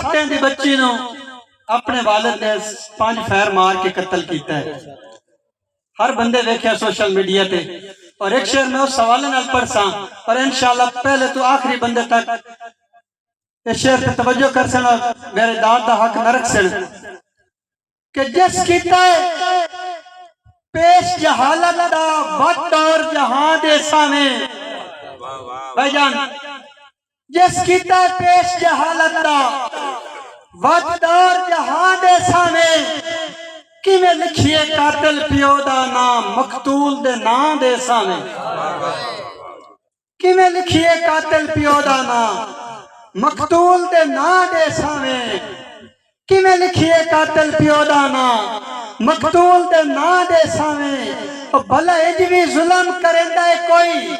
ساتیں دی بچی نو اپنے والد نے 5 فیر مار کے قتل کیتا ہے. ہر بندے دیکھیا سوشل میڈیا تے اور ایک شعر میں اس سوالے نال پڑھساں اور انشاءاللہ پہلے تو آخری بندے تک اس شعر تے توجہ کر سن اور میرے داد دا حق نہ رکھ سن کہ جس کیتا ہے پیش جہالت دا وقت اور جہاں دے سامیں بھائی جان جس کیتا ہے پیش جہالت دا وقت اور جہاں دے سامیں کی میں لکھیے قاتل پیو دا نام مقتول دے نام دے سامیں کی میں لکھیے قاتل پیو دا نام مقتول دے نام دے سامیں کی میں لکھیے قاتل پیو دا نام مقتول دے نام دے سامیں اور بھلا اجوی ظلم کرندہ ہے کوئی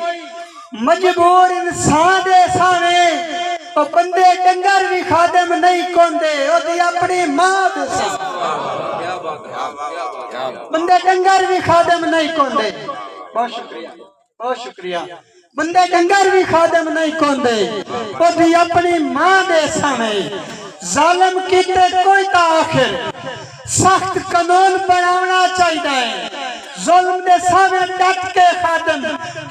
مجبور انسان دے سامیں اور بندے ڈنگر بھی خادم نہیں کوندے اور دی اپنی ماں دے سامیں بندے ڈنگر بھی خادم نہیں کوندے. بہت شکریہ بہت شکریہ. بندے ڈنگر بھی خادم نہیں کوندے اور دی اپنی ماں دے سامیں ظالم کیتے کوئی تا آخر سخت قانون بناونا چاہیے. ظلم دے سامنے ڈٹ کے خادم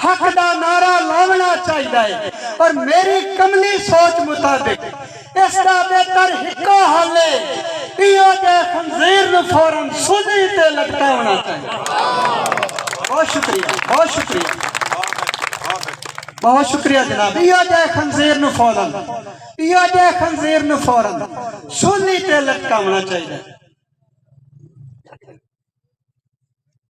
حق دا نعرہ لاونا چاہیے اور میری کملی سوچ مطابق اس دا بہتر ہکو حالے ایو دے خنزیر نو فوراً سوزی تے لٹکا ہونا چاہیے. بہت شکریہ بہت شکریہ بہت شکریہ جناب. ایو دے خنزیر نو فوراً سوزی تے لٹکا ہونا چاہیے.